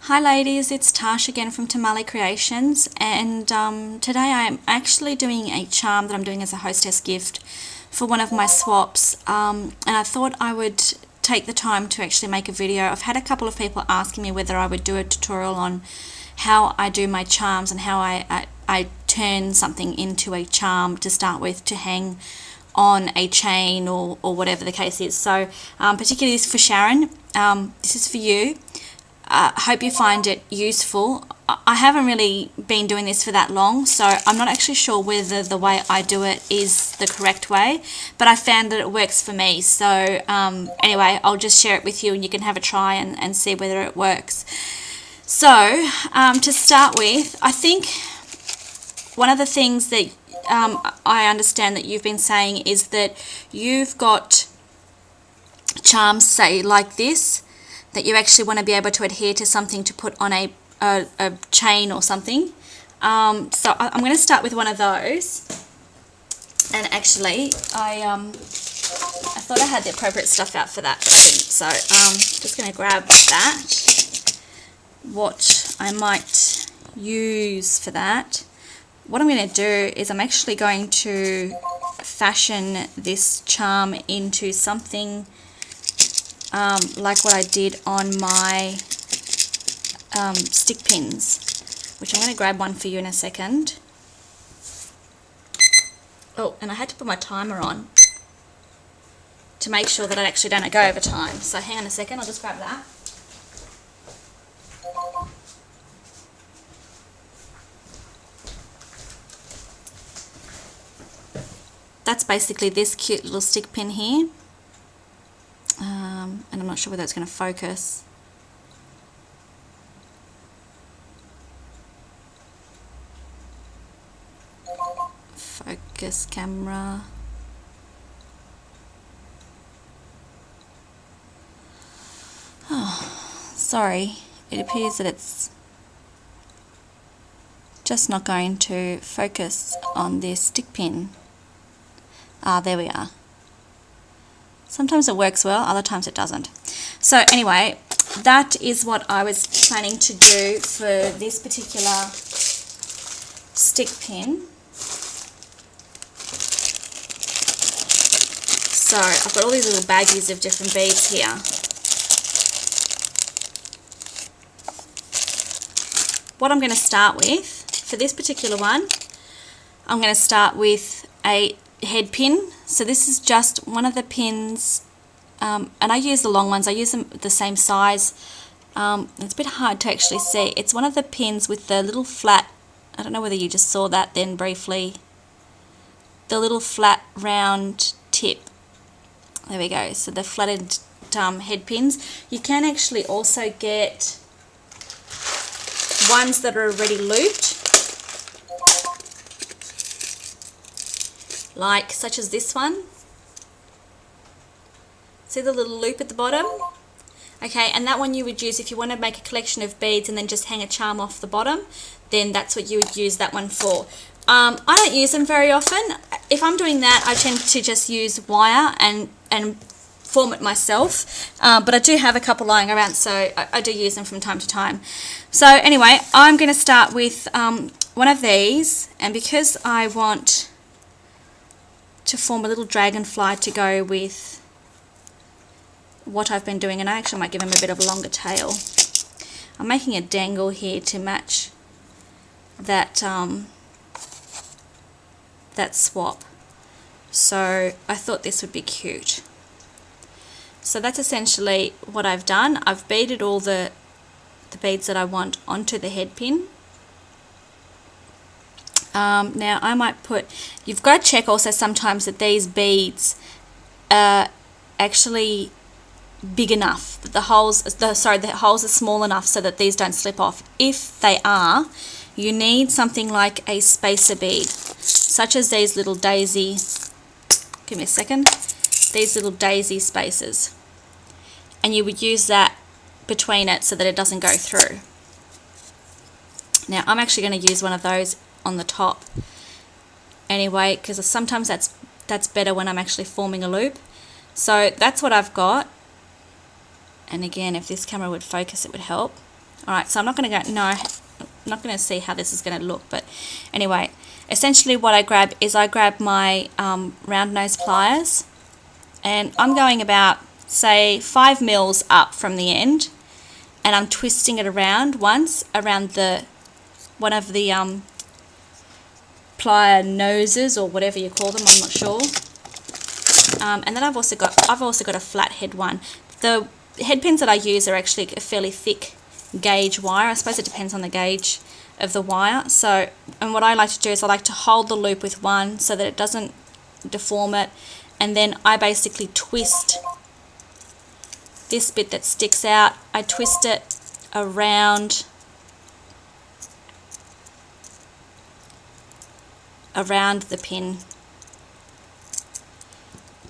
Hi ladies, it's Tash again from Tamale Creations, and today I'm actually doing a charm that I'm doing as a hostess gift for one of my swaps, and I thought I would take the time to actually make a video. I've had a couple of people asking me whether I would do a tutorial on how I do my charms and how I turn something into a charm to start with to hang on a chain or whatever the case is. So particularly this for Sharon, this is for you. Hope you find it useful. I haven't really been doing this for that long, so I'm not actually sure whether the way I do it is the correct way, but I found that it works for me. So anyway, I'll just share it with you and you can have a try and see whether it works. So to start with, I think one of the things that I understand that you've been saying is that you've got charms, say like this, that you actually want to be able to adhere to something to put on a chain or something. So I'm going to start with one of those. And actually, I thought I had the appropriate stuff out for that, but I didn't. So just going to grab that. What I might use for that. What I'm going to do is I'm actually going to fashion this charm into something like what I did on my stick pins, which I'm going to grab one for you in a second. Oh, and I had to put my timer on to make sure that I actually don't go over time. So hang on a second, I'll just grab that. That's basically this cute little stick pin here. And I'm not sure whether it's going to focus. Focus camera. Oh, sorry. It appears that it's just not going to focus on this stick pin. Ah, there we are. Sometimes it works well, other times it doesn't. So anyway, that is what I was planning to do for this particular stick pin. So I've got all these little baggies of different beads here. What I'm going to start with, for this particular one, I'm going to start with a head pin. So this is just one of the pins, and I use the long ones. I use them the same size. It's a bit hard to actually see. It's one of the pins with the little flat, I don't know whether you just saw that then briefly, the little flat round tip. There we go. So the flattened head pins. You can actually also get ones that are already looped, like such as this one. See the little loop at the bottom? Okay, and that one you would use if you want to make a collection of beads and then just hang a charm off the bottom, then that's what you would use that one for. I don't use them very often. If I'm doing that, I tend to just use wire and form it myself, but I do have a couple lying around, so I do use them from time to time. So anyway, I'm going to start with one of these, and because I want to form a little dragonfly to go with what I've been doing, and I actually might give him a bit of a longer tail. I'm making a dangle here to match that that swap, so I thought this would be cute. So that's essentially what I've done. I've beaded all the beads that I want onto the head pin. Now I might put, you've got to check also sometimes that these beads are actually big enough, that the holes are small enough so that these don't slip off. If they are, you need something like a spacer bead, such as these little daisy, give me a second, these little daisy spacers, and you would use that between it so that it doesn't go through. Now I'm actually going to use one of those on the top anyway, because sometimes that's better when I'm actually forming a loop. So that's what I've got, and again, if this camera would focus, it would help. Alright, so I'm not going to go, no, I'm not going to see how this is going to look, but anyway, essentially what I grab is I grab my round nose pliers, and I'm going about, say, 5 mils up from the end, and I'm twisting it around once, around one of the plier noses, or whatever you call them, I'm not sure. And then I've also got a flathead one. The head pins that I use are actually a fairly thick gauge wire. I suppose it depends on the gauge of the wire. So, and what I like to do is I like to hold the loop with one so that it doesn't deform it, and then I basically twist this bit that sticks out. I twist it around the pin,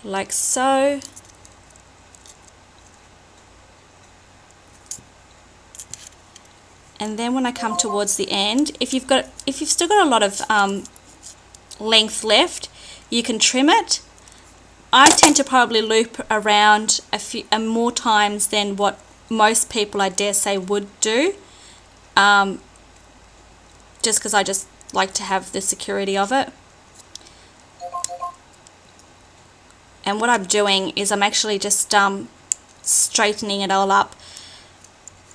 like so. And then when I come towards the end, if you've still got a lot of length left, you can trim it. I tend to probably loop around a few more times than what most people, I dare say, would do, just because I just like to have the security of it. And what I'm doing is I'm actually just straightening it all up.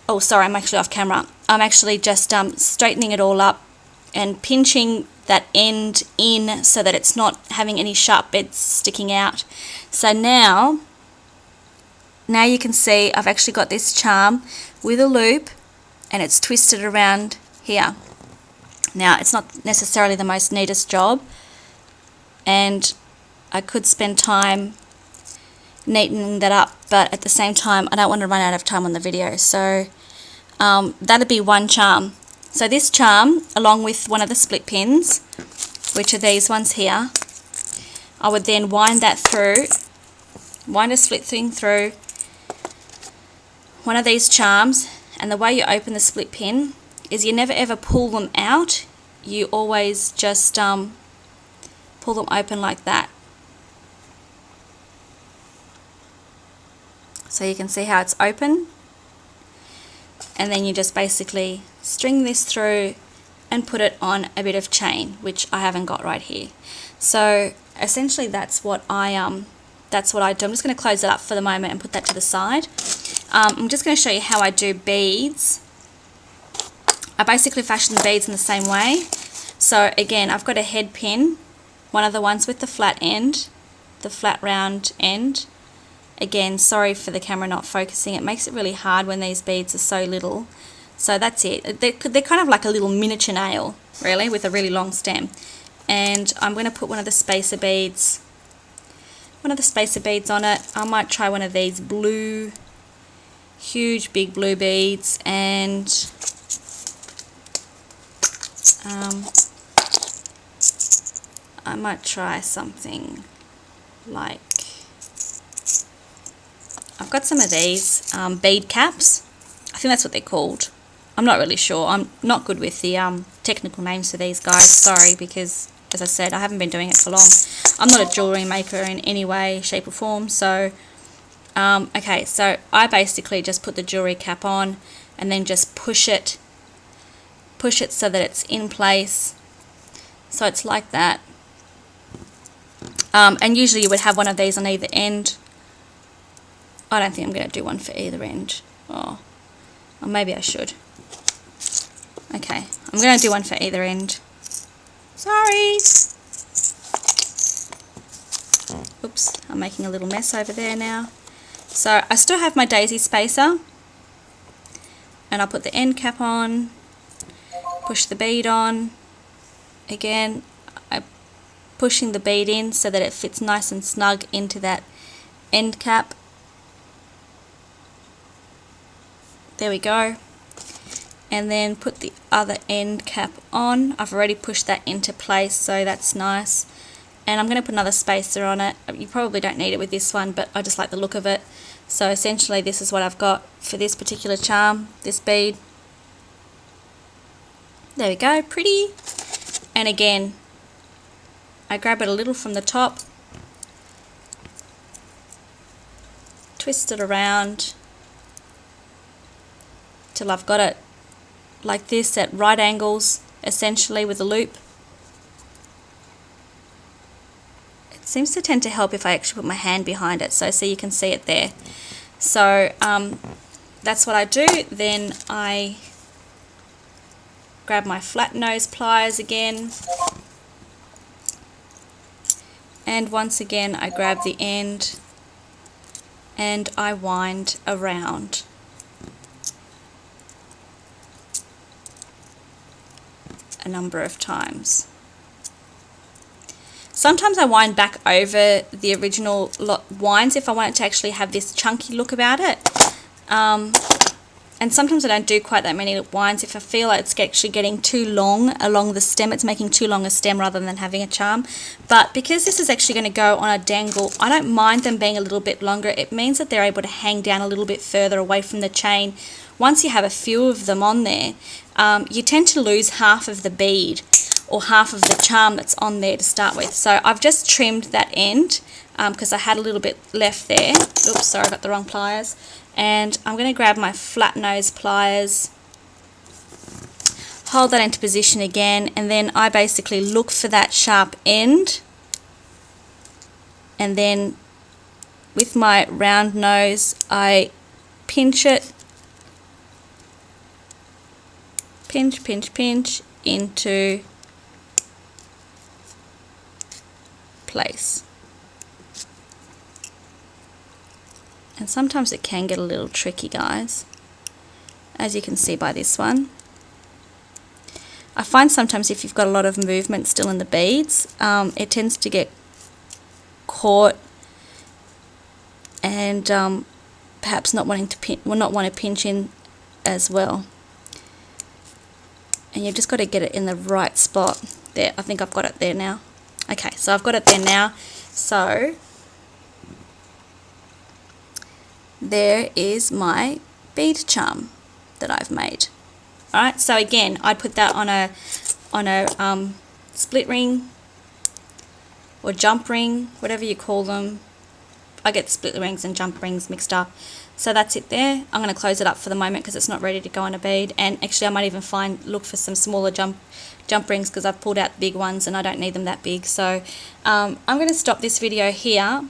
Oh, sorry, I'm actually off camera. I'm actually just straightening it all up and pinching that end in so that it's not having any sharp bits sticking out. So now you can see I've actually got this charm with a loop, and it's twisted around here. Now, it's not necessarily the most neatest job, and I could spend time neatening that up, but at the same time I don't want to run out of time on the video. So that'd be one charm. So this charm, along with one of the split pins, which are these ones here, I would then wind a split thing through one of these charms. And the way you open the split pin is you never ever pull them out, you always just pull them open like that. So you can see how it's open, and then you just basically string this through and put it on a bit of chain, which I haven't got right here. So essentially that's what I do. I'm just going to close it up for the moment and put that to the side. I'm just going to show you how I do beads. I basically fashion the beads in the same way. So again, I've got a head pin, one of the ones with the flat end, the flat round end. Again, sorry for the camera not focusing. It makes it really hard when these beads are so little. So that's it. They're kind of like a little miniature nail, really, with a really long stem. And I'm going to put one of the spacer beads on it. I might try one of these blue, huge big blue beads, and I might try something like, I've got some of these bead caps. I think that's what they're called. I'm not really sure. I'm not good with the technical names for these guys. Sorry, because as I said, I haven't been doing it for long. I'm not a jewellery maker in any way, shape or form. So, okay, so I basically just put the jewellery cap on and then just push it so that it's in place. So it's like that. And usually you would have one of these on either end. I don't think I'm going to do one for either end. Oh, or maybe I should. Okay, I'm going to do one for either end. Sorry. Oops, I'm making a little mess over there now. So I still have my daisy spacer, and I'll put the end cap on, push the bead on. Again, I'm pushing the bead in so that it fits nice and snug into that end cap. There we go. And then put the other end cap on. I've already pushed that into place, so that's nice. And I'm going to put another spacer on it. You probably don't need it with this one, but I just like the look of it. So essentially this is what I've got for this particular charm, this bead. There we go, pretty. And again, I grab it a little from the top, twist it around till I've got it like this at right angles, essentially, with a loop. It seems to tend to help if I actually put my hand behind it, so you can see it there. So that's what I do. Then I grab my flat nose pliers again, and once again I grab the end and I wind around. A number of times. Sometimes I wind back over the original winds if I want it to actually have this chunky look about it. And sometimes I don't do quite that many winds if I feel like it's actually getting too long along the stem. It's making too long a stem rather than having a charm. But because this is actually going to go on a dangle, I don't mind them being a little bit longer. It means that they're able to hang down a little bit further away from the chain. Once you have a few of them on there, you tend to lose half of the bead or half of the charm that's on there to start with. So I've just trimmed that end because I had a little bit left there. Oops, sorry, I got the wrong pliers. And I'm going to grab my flat nose pliers, hold that into position again, and then I basically look for that sharp end, and then with my round nose I pinch it, pinch, pinch, pinch into place. And sometimes it can get a little tricky, guys, as you can see by this one. I find sometimes if you've got a lot of movement still in the beads, it tends to get caught and perhaps not wanting to want to pinch in as well. And you've just got to get it in the right spot. There, I think I've got it there now. Okay, so I've got it there now. So there is my bead charm that I've made. Alright, so again, I'd put that on a split ring or jump ring, whatever you call them. I get split rings and jump rings mixed up. So that's it there. I'm going to close it up for the moment because it's not ready to go on a bead. And actually I might even look for some smaller jump rings because I've pulled out big ones and I don't need them that big. So I'm going to stop this video here.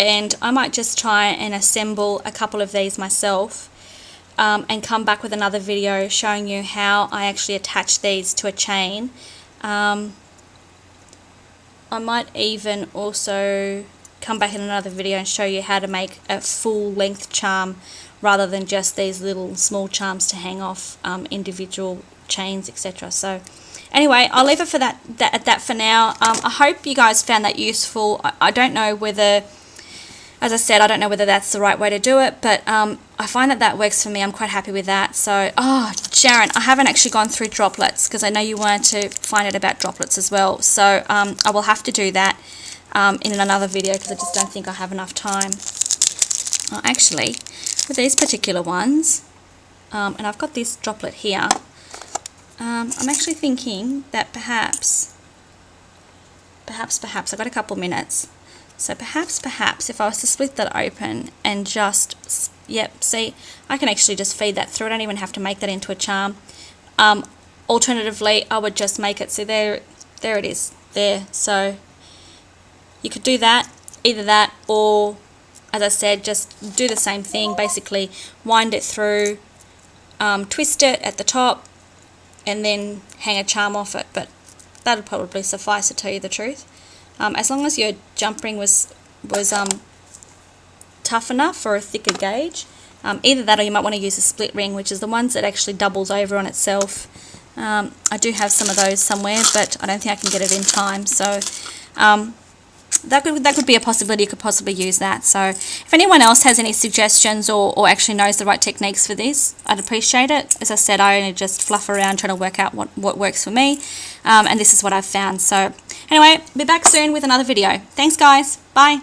And I might just try and assemble a couple of these myself and come back with another video showing you how I actually attach these to a chain. I might even also come back in another video and show you how to make a full length charm rather than just these little small charms to hang off individual chains, etc. So anyway, I'll leave it for that for now. I hope you guys found that useful. I don't know whether, as I said, I don't know whether that's the right way to do it, but I find that works for me. I'm quite happy with that. So, oh, Sharon, I haven't actually gone through droplets because I know you wanted to find out about droplets as well. So I will have to do that in another video because I just don't think I have enough time. Actually, with these particular ones, and I've got this droplet here, I'm actually thinking that perhaps, I've got a couple minutes. So perhaps if I was to split that open and just, yep, see, I can actually just feed that through. I don't even have to make that into a charm. Alternatively, I would just make it, so there it is, there. So you could do that, either that, or, as I said, just do the same thing, basically wind it through, twist it at the top, and then hang a charm off it. But that'll probably suffice to tell you the truth. As long as your jump ring was tough enough for a thicker gauge, either that or you might want to use a split ring, which is the ones that actually doubles over on itself. I do have some of those somewhere, but I don't think I can get it in time. So that could be a possibility. You could possibly use that. So if anyone else has any suggestions or actually knows the right techniques for this, I'd appreciate it. As I said, I only just fluff around trying to work out what works for me, and this is what I've found. So anyway, be back soon with another video. Thanks guys, bye.